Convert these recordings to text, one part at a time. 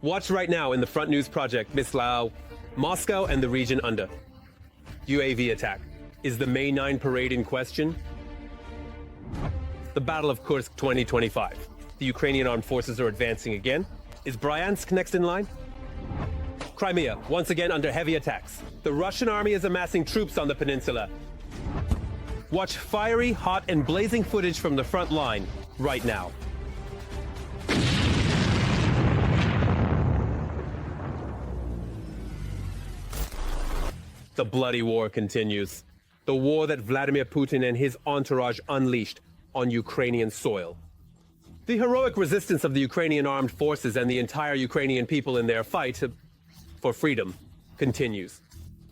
Watch right now in the Front News Project, Mislao, Moscow and the region under. UAV attack. Is the May 9 parade in question? The Battle of Kursk 2025. The Ukrainian armed forces are advancing again. Is Bryansk next in line? Crimea, once again under heavy attacks. The Russian army is amassing troops on the peninsula. Watch fiery, hot, and blazing footage from the front line right now. The bloody war continues. The war that Vladimir Putin and his entourage unleashed on Ukrainian soil. The heroic resistance of the Ukrainian armed forces and the entire Ukrainian people in their fight for freedom continues.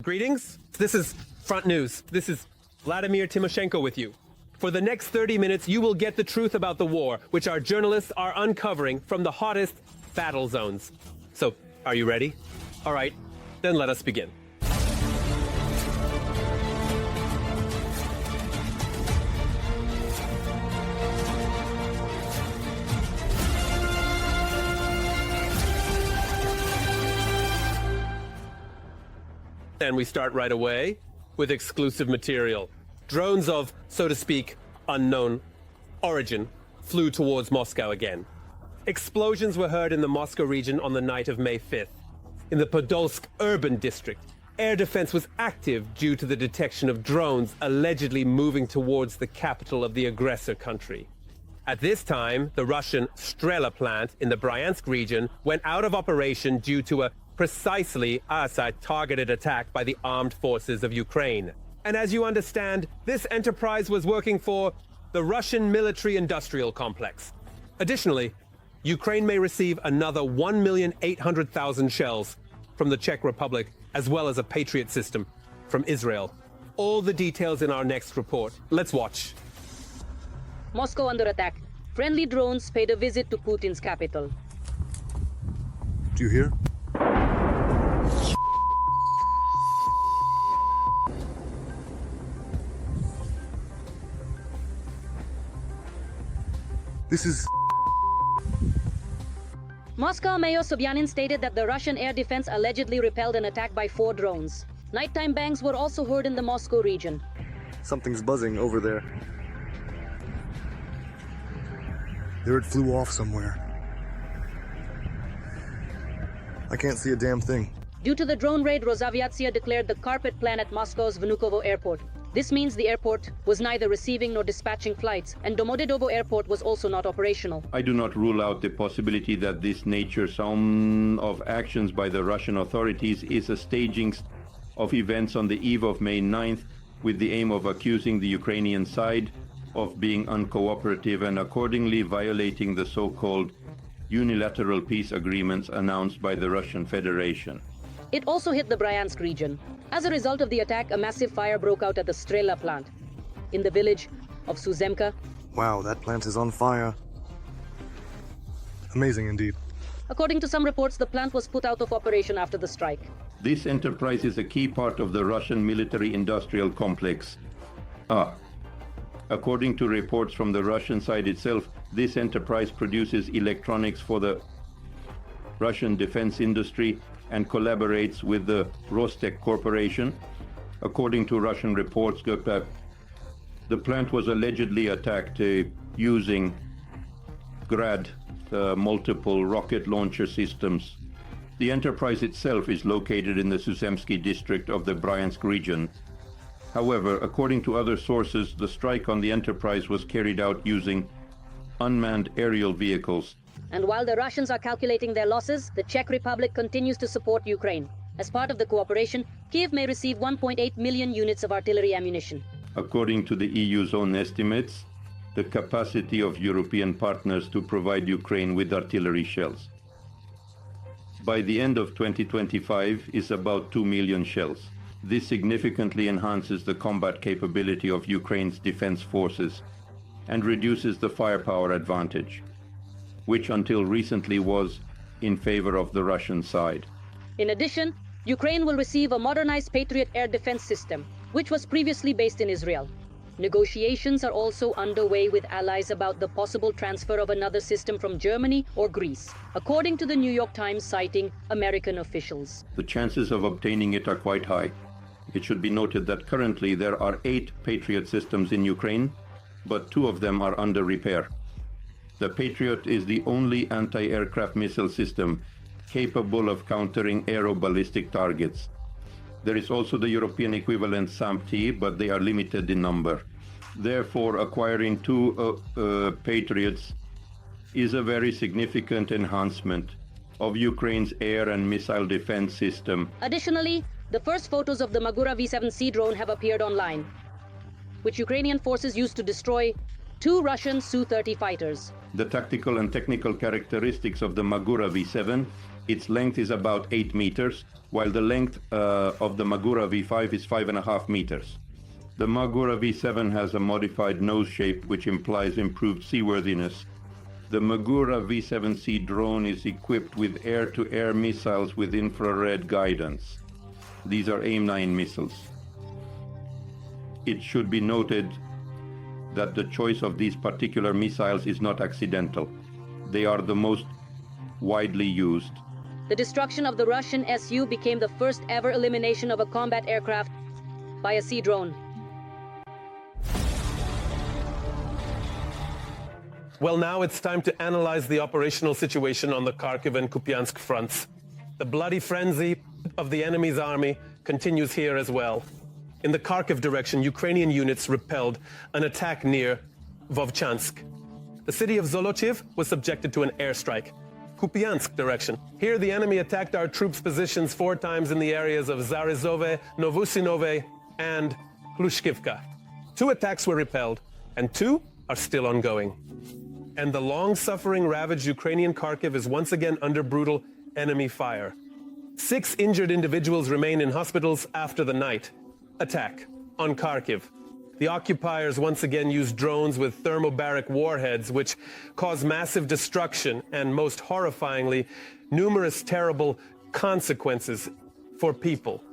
Greetings. This is Front News. This is Vladimir Timoshenko with you. For the next 30 minutes, you will get the truth about the war, which our journalists are uncovering from the hottest battle zones. So, are you ready? All right, then let us begin. And we start right away with exclusive material. Drones of, so to speak, unknown origin flew towards Moscow again. Explosions were heard in the Moscow region on the night of May 5th. In the Podolsk urban district, air defense was active due to the detection of drones allegedly moving towards the capital of the aggressor country. At this time, the Russian Strela plant in the Bryansk region went out of operation due to a precisely targeted attack by the armed forces of Ukraine. And as you understand, this enterprise was working for the Russian military-industrial complex. Additionally, Ukraine may receive another 1,800,000 shells from the Czech Republic, as well as a Patriot system from Israel. All the details in our next report. Let's watch. Moscow under attack. Friendly drones paid a visit to Putin's capital. Do you hear? This is... Moscow Mayor Sobyanin stated that the Russian air defense allegedly repelled an attack by 4 drones. Nighttime bangs were also heard in the Moscow region. Something's buzzing over there. There it flew off somewhere. I can't see a damn thing. Due to the drone raid, Rosaviatsia declared the carpet plan at Moscow's Vnukovo airport. This means the airport was neither receiving nor dispatching flights, and Domodedovo airport was also not operational. I do not rule out the possibility that this nature of actions by the Russian authorities is a staging of events on the eve of May 9th with the aim of accusing the Ukrainian side of being uncooperative and accordingly violating the so-called unilateral peace agreements announced by the Russian Federation. It also hit the Bryansk region. As a result of the attack, a massive fire broke out at the Strela plant in the village of Suzemka. Wow, that plant is on fire. Amazing indeed. According to some reports, the plant was put out of operation after the strike. This enterprise is a key part of the Russian military-industrial complex. According to reports from the Russian side itself, this enterprise produces electronics for the Russian defense industry and collaborates with the Rostec Corporation. According to Russian reports, the plant was allegedly attacked using Grad, multiple rocket launcher systems. The enterprise itself is located in the Suzemsky district of the Bryansk region. However, according to other sources, the strike on the enterprise was carried out using unmanned aerial vehicles. And while the Russians are calculating their losses, the Czech Republic continues to support Ukraine. As part of the cooperation, Kiev may receive 1.8 million units of artillery ammunition. According to the EU's own estimates, the capacity of European partners to provide Ukraine with artillery shells by the end of 2025 is about 2 million shells. This significantly enhances the combat capability of Ukraine's defense forces and reduces the firepower advantage, which until recently was in favor of the Russian side. In addition, Ukraine will receive a modernized Patriot air defense system, which was previously based in Israel. Negotiations are also underway with allies about the possible transfer of another system from Germany or Greece, according to the New York Times citing American officials. The chances of obtaining it are quite high. It should be noted that currently there are 8 Patriot systems in Ukraine, but 2 of them are under repair. The Patriot is the only anti-aircraft missile system capable of countering aeroballistic targets. There is also the European equivalent SAMP-T, but they are limited in number. Therefore, acquiring 2 Patriots is a very significant enhancement of Ukraine's air and missile defense system. Additionally, the first photos of the Magura V-7C drone have appeared online, which Ukrainian forces used to destroy 2 Russian Su-30 fighters. The tactical and technical characteristics of the Magura V7, its length is about 8 meters, while the length of the Magura V5 is 5.5 meters. The Magura V7 has a modified nose shape, which implies improved seaworthiness. The Magura V7C drone is equipped with air-to-air missiles with infrared guidance. These are AIM-9 missiles. It should be noted that the choice of these particular missiles is not accidental. They are the most widely used. The destruction of the Russian Su became the first ever elimination of a combat aircraft by a sea drone. Well, now it's time to analyze the operational situation on the Kharkiv and Kupiansk fronts. The bloody frenzy of the enemy's army continues here as well. In the Kharkiv direction, Ukrainian units repelled an attack near Vovchansk. The city of Zolochiv was subjected to an airstrike. Kupiansk direction. Here, the enemy attacked our troops' positions 4 times in the areas of Zarizove, Novusinove, and Hlushkivka. 2 attacks were repelled, and 2 are still ongoing. And the long-suffering, ravaged Ukrainian Kharkiv is once again under brutal enemy fire. 6 injured individuals remain in hospitals after the night attack on Kharkiv. The occupiers once again used drones with thermobaric warheads, which cause massive destruction and, most horrifyingly, numerous terrible consequences for people.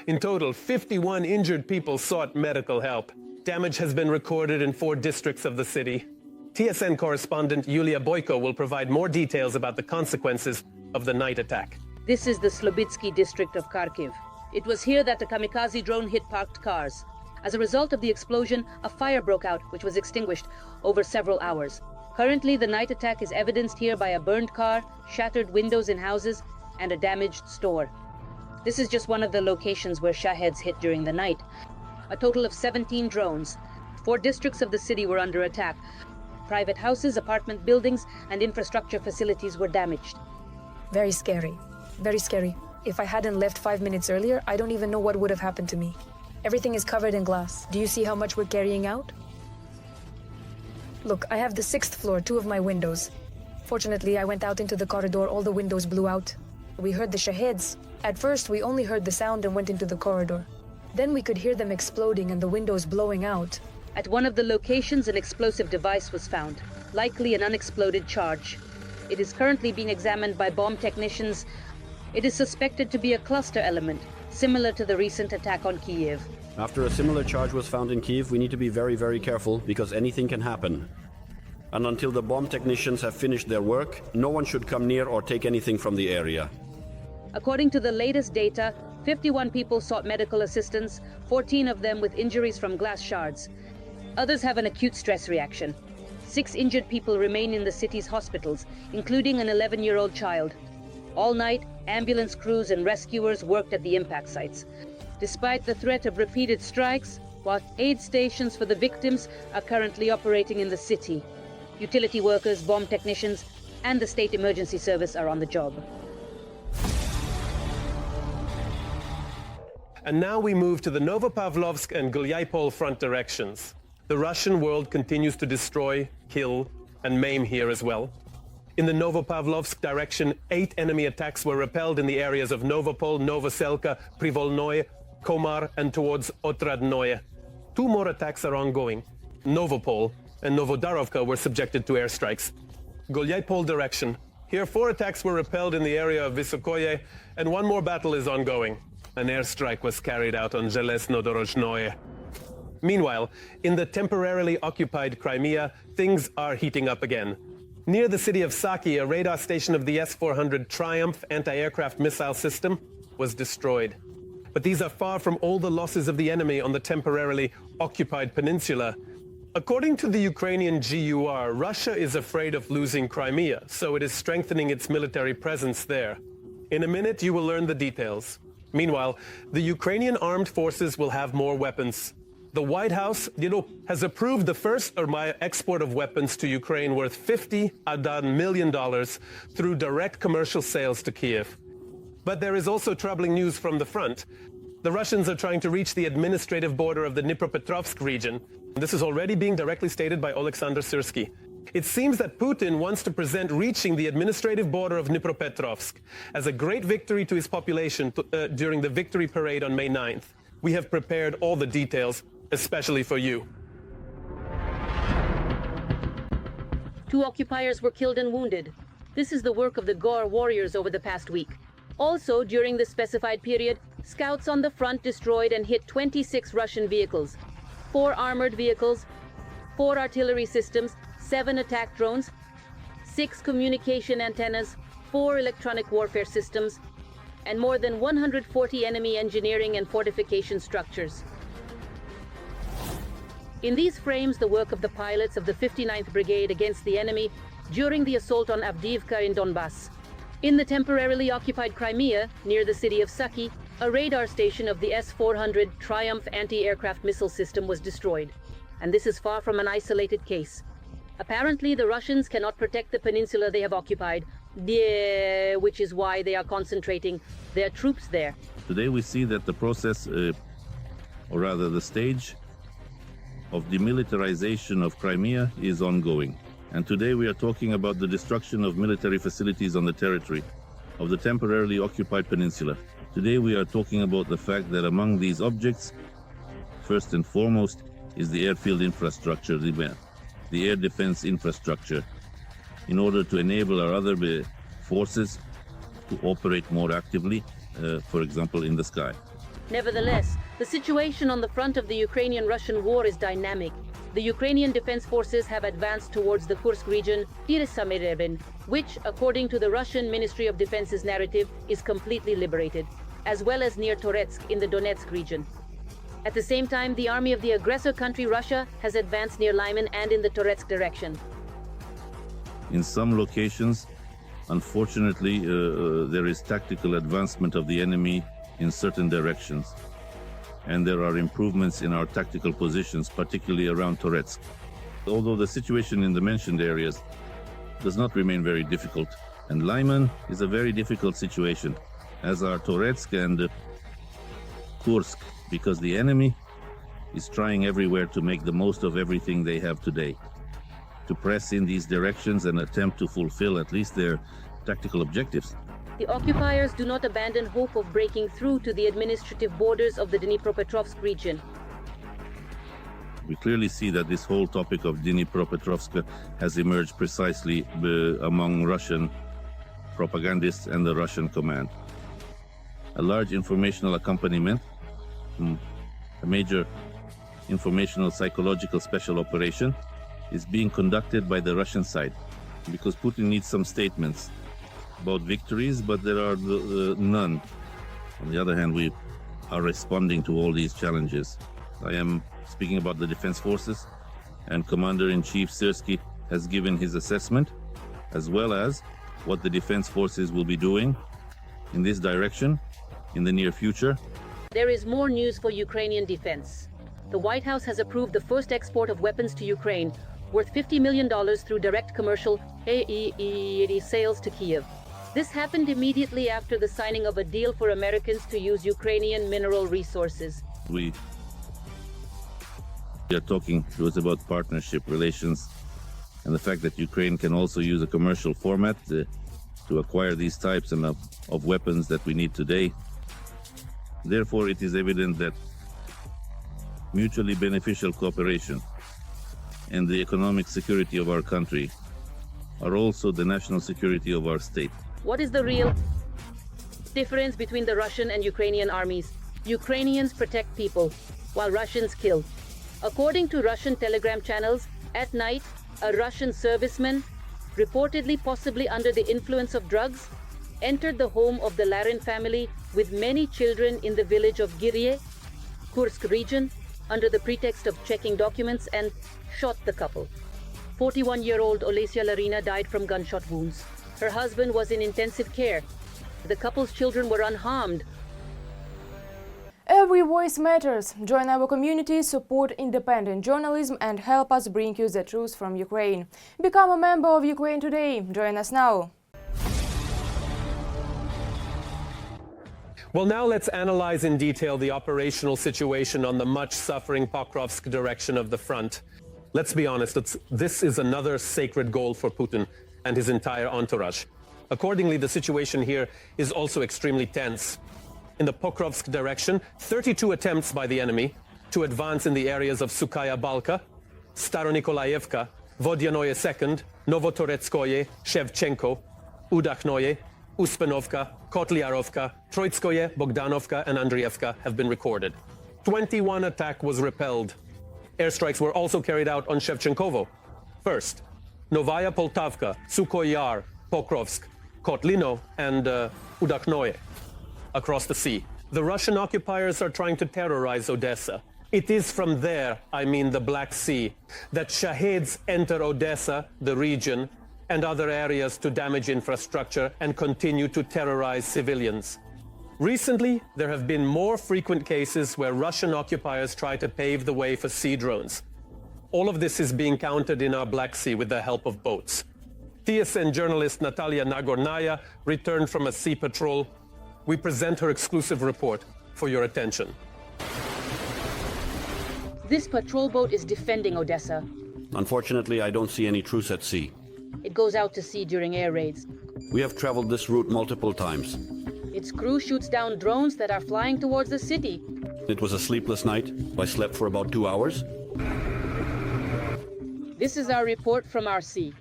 In total, 51 injured people sought medical help. Damage has been recorded in 4 districts of the city. TSN correspondent Yulia Boyko will provide more details about the consequences of the night attack. This is the Slobitsky district of Kharkiv. It was here that a kamikaze drone hit parked cars. As a result of the explosion, a fire broke out, which was extinguished over several hours. Currently, the night attack is evidenced here by a burned car, shattered windows in houses, and a damaged store. This is just one of the locations where Shaheds hit during the night. A total of 17 drones. 4 districts of the city were under attack. Private houses, apartment buildings, and infrastructure facilities were damaged. Very scary. Very scary. If I hadn't left 5 minutes earlier, I don't even know what would have happened to me. Everything is covered in glass. Do you see how much we're carrying out? Look, I have the 6th floor, 2 of my windows. Fortunately, I went out into the corridor, all the windows blew out. We heard the Shaheds. At first, we only heard the sound and went into the corridor. Then we could hear them exploding and the windows blowing out. At one of the locations, an explosive device was found, likely an unexploded charge. It is currently being examined by bomb technicians. It is suspected to be a cluster element, similar to the recent attack on Kyiv. After a similar charge was found in Kyiv, we need to be very, very careful, because anything can happen. And until the bomb technicians have finished their work, no one should come near or take anything from the area. According to the latest data, 51 people sought medical assistance, 14 of them with injuries from glass shards. Others have an acute stress reaction. 6 injured people remain in the city's hospitals, including an 11-year-old child. All night, ambulance crews and rescuers worked at the impact sites. Despite the threat of repeated strikes, while aid stations for the victims are currently operating in the city, utility workers, bomb technicians, and the State Emergency Service are on the job. And now we move to the Novopavlovsk and Gulyapol front directions. The Russian world continues to destroy, kill, and maim here as well. In the Novopavlovsk direction, 8 enemy attacks were repelled in the areas of Novopol, Novoselka, Privolnoye, Komar, and towards Otradnoye. 2 more attacks are ongoing. Novopol and Novodarovka were subjected to airstrikes. Gulyapol direction. Here, 4 attacks were repelled in the area of Vysokoye, and 1 more battle is ongoing. An airstrike was carried out on Zhelezno Dorozhnoye. Meanwhile, in the temporarily occupied Crimea, things are heating up again. Near the city of Saki, a radar station of the S-400 Triumph anti-aircraft missile system was destroyed. But these are far from all the losses of the enemy on the temporarily occupied peninsula. According to the Ukrainian GUR, Russia is afraid of losing Crimea, so it is strengthening its military presence there. In a minute, you will learn the details. Meanwhile, the Ukrainian armed forces will have more weapons. The White House, has approved the first export of weapons to Ukraine worth $50 million through direct commercial sales to Kiev. But there is also troubling news from the front. The Russians are trying to reach the administrative border of the Dnipropetrovsk region. This is already being directly stated by Alexander Syrsky. It seems that Putin wants to present reaching the administrative border of Dnipropetrovsk as a great victory to his population during the victory parade on May 9th. We have prepared all the details, especially for you. 2 occupiers were killed and wounded. This is the work of the GOR warriors over the past week. Also, during the specified period, scouts on the front destroyed and hit 26 Russian vehicles, 4 armored vehicles, 4 artillery systems, 7 attack drones, 6 communication antennas, 4 electronic warfare systems, and more than 140 enemy engineering and fortification structures. In these frames, the work of the pilots of the 59th Brigade against the enemy during the assault on Avdiivka in Donbass. In the temporarily occupied Crimea, near the city of Saki, a radar station of the S-400 Triumph anti-aircraft missile system was destroyed. And this is far from an isolated case. Apparently, the Russians cannot protect the peninsula they have occupied, which is why they are concentrating their troops there. Today we see that the process, or rather the stage, of demilitarization of Crimea is ongoing. And today we are talking about the destruction of military facilities on the territory of the temporarily occupied peninsula. Today we are talking about the fact that among these objects, first and foremost, is the airfield infrastructure, the air defense infrastructure, in order to enable our other forces to operate more actively, for example, in the sky. Nevertheless, the situation on the front of the Ukrainian-Russian war is dynamic. The Ukrainian Defense Forces have advanced towards the Kursk region, which, according to the Russian Ministry of Defense's narrative, is completely liberated, as well as near Toretsk in the Donetsk region. At the same time, the army of the aggressor country Russia has advanced near Lyman and in the Toretsk direction. In some locations, unfortunately, there is tactical advancement of the enemy in certain directions. And there are improvements in our tactical positions, particularly around Toretsk. Although the situation in the mentioned areas does not remain very difficult, and Lyman is a very difficult situation, as are Toretsk and Kursk, because the enemy is trying everywhere to make the most of everything they have today, to press in these directions and attempt to fulfill at least their tactical objectives. The occupiers do not abandon hope of breaking through to the administrative borders of the Dnipropetrovsk region. We clearly see that this whole topic of Dnipropetrovsk has emerged precisely among Russian propagandists and the Russian command. A large informational accompaniment, a major informational psychological special operation, is being conducted by the Russian side, because Putin needs some statements about victories, but there are none. On the other hand, we are responding to all these challenges. I am speaking about the defense forces, and Commander-in-Chief Syrsky has given his assessment, as well as what the defense forces will be doing in this direction in the near future. There is more news for Ukrainian defense. The White House has approved the first export of weapons to Ukraine, worth $50 million through direct commercial sales to Kiev. This happened immediately after the signing of a deal for Americans to use Ukrainian mineral resources. We are talking to us about partnership relations and the fact that Ukraine can also use a commercial format to acquire these types of weapons that we need today. Therefore, it is evident that mutually beneficial cooperation and the economic security of our country are also the national security of our state. What is the real difference between the Russian and Ukrainian armies? Ukrainians protect people, while Russians kill. According to Russian telegram channels, at night, a Russian serviceman, reportedly possibly under the influence of drugs, entered the home of the Larin family with many children in the village of Girie, Kursk region, under the pretext of checking documents and shot the couple. 41-year-old Olesya Larina died from gunshot wounds. Her husband was in intensive care. The couple's children were unharmed. Every voice matters. Join our community, support independent journalism and help us bring you the truth from Ukraine. Become a member of Ukraine Today. Join us now. Well, now let's analyze in detail the operational situation on the much-suffering Pokrovsk direction of the front. Let's be honest, this is another sacred goal for Putin and his entire entourage. Accordingly, the situation here is also extremely tense. In the Pokrovsk direction, 32 attempts by the enemy to advance in the areas of Sukaya Balka, Staronikolayevka, Vodyanoye II, Novotoretskoye, Shevchenko, Udakhnoye, Uspanovka, Kotliarovka, Troitskoye, Bogdanovka, and Andrievka have been recorded. 21 attack was repelled. Airstrikes were also carried out on Shevchenkovo. First, Novaya Poltavka, Sukhoi Yar, Pokrovsk, Kotlino, and Udakhnoye across the sea. The Russian occupiers are trying to terrorize Odessa. It is from there, I mean the Black Sea, that Shaheeds enter Odessa, the region, and other areas to damage infrastructure and continue to terrorize civilians. Recently, there have been more frequent cases where Russian occupiers try to pave the way for sea drones. All of this is being countered in our Black Sea with the help of boats. TSN journalist Natalia Nagornaya returned from a sea patrol. We present her exclusive report for your attention. This patrol boat is defending Odessa. Unfortunately, I don't see any truce at sea. It goes out to sea during air raids. We have traveled this route multiple times. Its crew shoots down drones that are flying towards the city. It was a sleepless night. I slept for about 2 hours. This is our report from our sea.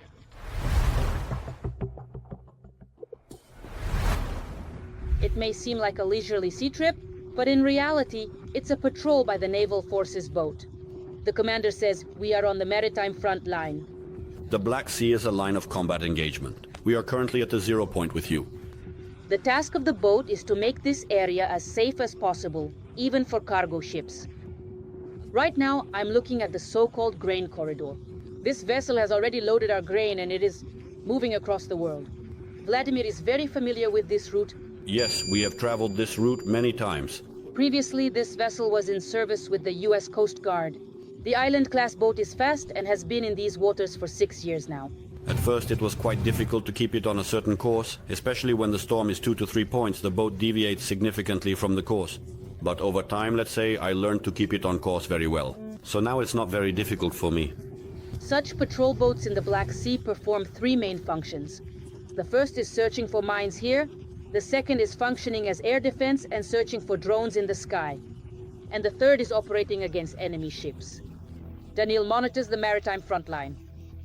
It may seem like a leisurely sea trip, but in reality, it's a patrol by the Naval Forces boat. The commander says we are on the maritime front line. The Black Sea is a line of combat engagement. We are currently at the 0 point with you. The task of the boat is to make this area as safe as possible, even for cargo ships. Right now, I'm looking at the so-called grain corridor. This vessel has already loaded our grain and it is moving across the world. Vladimir is very familiar with this route. Yes, we have traveled this route many times. Previously, this vessel was in service with the U.S. Coast Guard. The Island-class boat is fast and has been in these waters for 6 years now. At first, it was quite difficult to keep it on a certain course, especially when the storm is 2 to 3 points, the boat deviates significantly from the course. But over time, let's say, I learned to keep it on course very well. So now it's not very difficult for me. Such patrol boats in the Black Sea perform 3 main functions. The first is searching for mines here. The second is functioning as air defense and searching for drones in the sky. And the third is operating against enemy ships. Daniil monitors the maritime front line.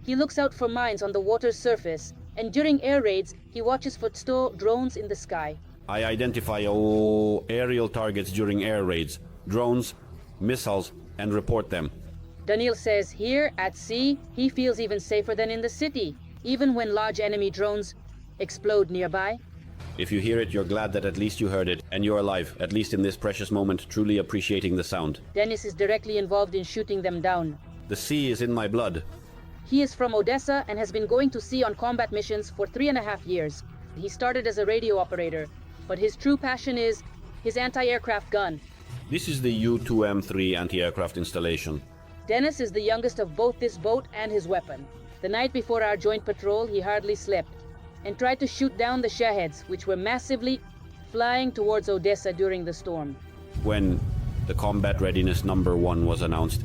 He looks out for mines on the water's surface, and during air raids, he watches for drones in the sky. I identify all aerial targets during air raids, drones, missiles, and report them. Daniil says here, at sea, he feels even safer than in the city, even when large enemy drones explode nearby. If you hear it, you're glad that at least you heard it, and you're alive, at least in this precious moment, truly appreciating the sound. Dennis is directly involved in shooting them down. The sea is in my blood. He is from Odessa and has been going to sea on combat missions for 3.5 years. He started as a radio operator, but his true passion is his anti-aircraft gun. This is the U-2M3 anti-aircraft installation. Dennis is the youngest of both this boat and his weapon. The night before our joint patrol, he hardly slept and tried to shoot down the Shaheeds, which were massively flying towards Odessa during the storm. When the combat readiness number 1 was announced,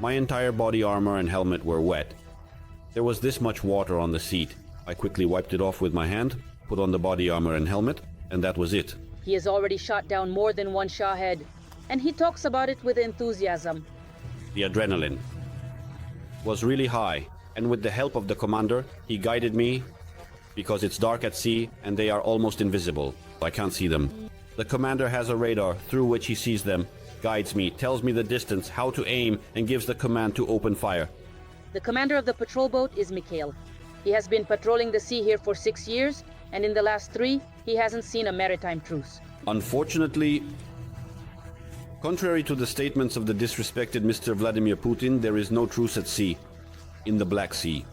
my entire body armor and helmet were wet. There was this much water on the seat. I quickly wiped it off with my hand, put on the body armor and helmet, and that was it. He has already shot down more than 1 Shahed, and he talks about it with enthusiasm. The adrenaline was really high, and with the help of the commander, he guided me, because it's dark at sea and they are almost invisible. I can't see them. The commander has a radar through which he sees them, guides me, tells me the distance, how to aim, and gives the command to open fire. The commander of the patrol boat is Mikhail. He has been patrolling the sea here for 6 years, and in the last 3, he hasn't seen a maritime truce. Unfortunately, contrary to the statements of the disrespected Mr. Vladimir Putin, there is no truce at sea, in the Black Sea.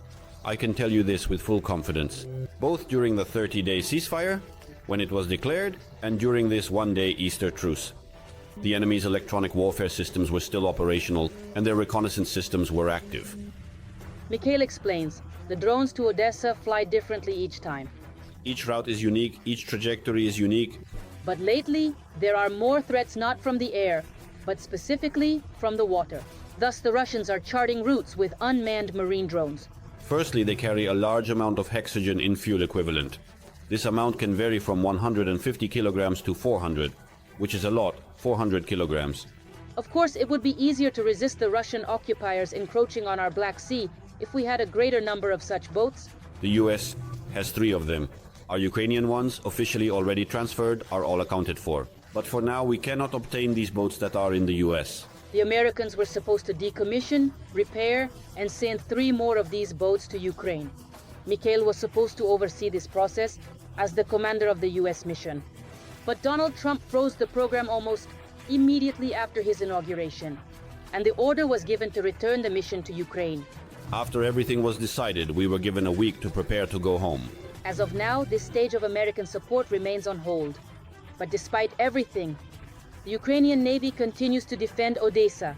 I can tell you this with full confidence, both during the 30-day ceasefire, when it was declared, and during this one-day Easter truce. The enemy's electronic warfare systems were still operational, and their reconnaissance systems were active. Mikhail explains, the drones to Odessa fly differently each time. Each route is unique, each trajectory is unique. But lately, there are more threats not from the air, but specifically from the water. Thus, the Russians are charting routes with unmanned marine drones. Firstly, they carry a large amount of hexogen in fuel equivalent. This amount can vary from 150 kilograms to 400, which is a lot, 400 kilograms. Of course, it would be easier to resist the Russian occupiers encroaching on our Black Sea if we had a greater number of such boats. The US has 3 of them. Our Ukrainian ones, officially already transferred, are all accounted for. But for now, we cannot obtain these boats that are in the US. The Americans were supposed to decommission, repair, and send 3 more of these boats to Ukraine. Mikhail was supposed to oversee this process as the commander of the US mission. But Donald Trump froze the program almost immediately after his inauguration, and the order was given to return the mission to Ukraine. After everything was decided, we were given a week to prepare to go home. As of now, this stage of American support remains on hold. But despite everything, the Ukrainian Navy continues to defend Odessa,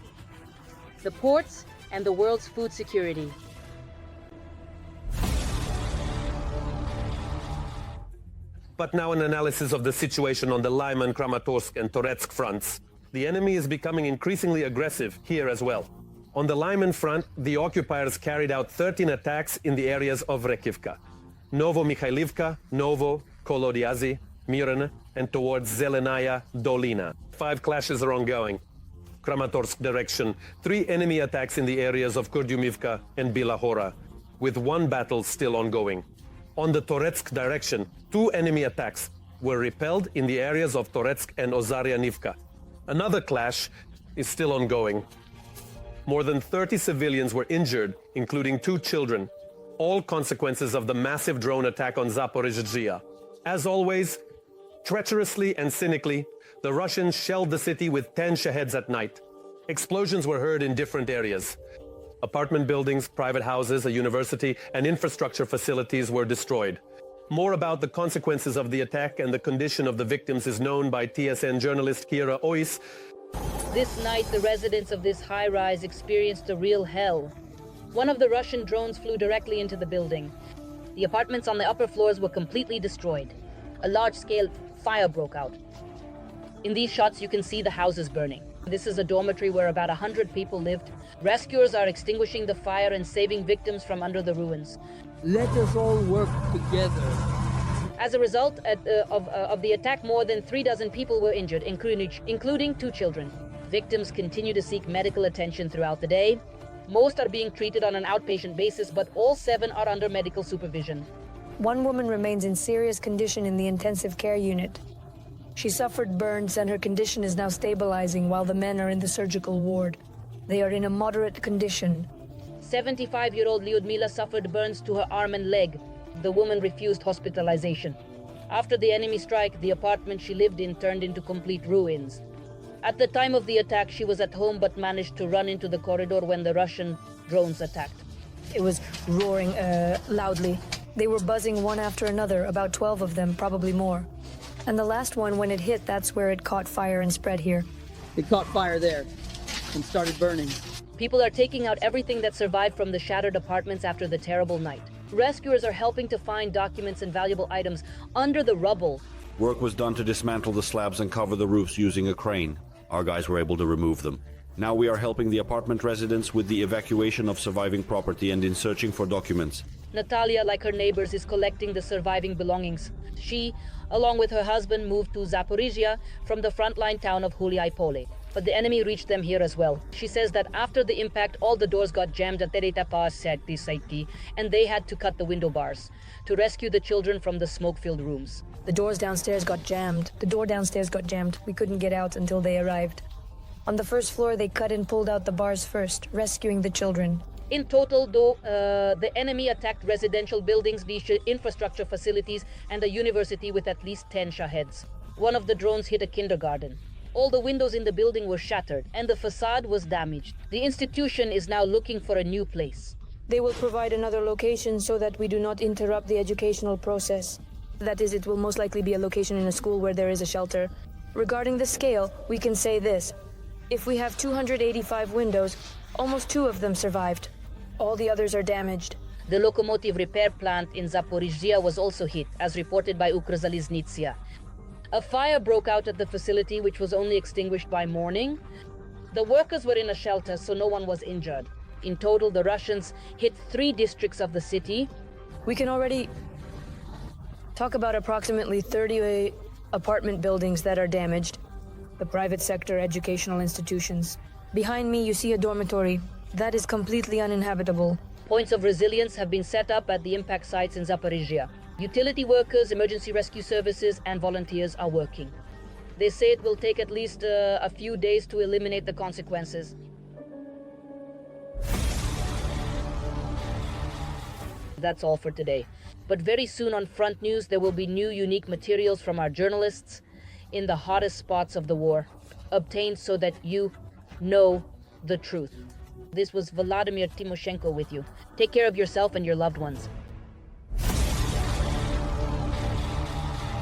the ports, and the world's food security. But now an analysis of the situation on the Lyman, Kramatorsk and Toretsk fronts. The enemy is becoming increasingly aggressive here as well. On the Lyman front, the occupiers carried out 13 attacks in the areas of Rekivka, Novo-Mikhailivka, Novo, Kolodyazi, Mirne, and towards Zelenaya Dolina. 5 clashes are ongoing. Kramatorsk direction, 3 enemy attacks in the areas of Kurdyumivka and Bilahora, with 1 battle still ongoing. On the Toretsk direction, 2 enemy attacks were repelled in the areas of Toretsk and Ozaryanivka. Another clash is still ongoing. More than 30 civilians were injured, including 2 children, all consequences of the massive drone attack on Zaporizhzhia. As always, treacherously and cynically, the Russians shelled the city with 10 Shaheds at night. Explosions were heard in different areas. Apartment buildings, private houses, a university, and infrastructure facilities were destroyed. More about the consequences of the attack and the condition of the victims is known by TSN journalist Kira Ois. This night, the residents of this high-rise experienced a real hell. One of the Russian drones flew directly into the building. The apartments on the upper floors were completely destroyed. A large-scale fire broke out. In these shots, you can see the houses burning. This is a dormitory where about 100 people lived. Rescuers are extinguishing the fire and saving victims from under the ruins. Let us all work together. As a result of the attack, more than 36 people were injured, including 2 children. Victims continue to seek medical attention throughout the day. Most are being treated on an outpatient basis, but all 7 are under medical supervision. 1 woman remains in serious condition in the intensive care unit. She suffered burns and her condition is now stabilizing while the men are in the surgical ward. They are in a moderate condition. 75-year-old Lyudmila suffered burns to her arm and leg. The woman refused hospitalization. After the enemy strike, the apartment she lived in turned into complete ruins. At the time of the attack, she was at home but managed to run into the corridor when the Russian drones attacked. It was roaring loudly. They were buzzing one after another, about 12 of them, probably more. And the last one, when it hit, that's where it caught fire and spread here. It caught fire there and started burning. People are taking out everything that survived from the shattered apartments after the terrible night. Rescuers are helping to find documents and valuable items under the rubble. Work was done to dismantle the slabs and cover the roofs using a crane. Our guys were able to remove them. Now we are helping the apartment residents with the evacuation of surviving property and in searching for documents. Natalia, like her neighbors, is collecting the surviving belongings. She, along with her husband, moved to Zaporizhzhia from the frontline town of Huliaipole. But the enemy reached them here as well. She says that after the impact, all the doors got jammed at Tereta and they had to cut the window bars to rescue the children from the smoke-filled rooms. The doors downstairs got jammed. The door downstairs got jammed. We couldn't get out until they arrived. On the first floor, they cut and pulled out the bars first, rescuing the children. In total, though, the enemy attacked residential buildings, infrastructure facilities, and a university with at least 10 Shaheds. One of the drones hit a kindergarten. All the windows in the building were shattered, and the facade was damaged. The institution is now looking for a new place. They will provide another location so that we do not interrupt the educational process. That is, it will most likely be a location in a school where there is a shelter. Regarding the scale, we can say this. If we have 285 windows, almost 2 of them survived. All the others are damaged. The locomotive repair plant in Zaporizhzhia was also hit, as reported by Ukrzaliznytsia. A fire broke out at the facility, which was only extinguished by morning. The workers were in a shelter, so no one was injured. In total, the Russians hit 3 districts of the city. We can already talk about approximately 30 apartment buildings that are damaged. The private sector educational institutions. Behind me, you see a dormitory. That is completely uninhabitable. Points of resilience have been set up at the impact sites in Zaporizhzhia. Utility workers, emergency rescue services, and volunteers are working. They say it will take at least a few days to eliminate the consequences. That's all for today. But very soon on Front News, there will be new unique materials from our journalists in the hottest spots of the war, obtained so that you know the truth. This was Vladimir Timoshenko with you. Take care of yourself and your loved ones.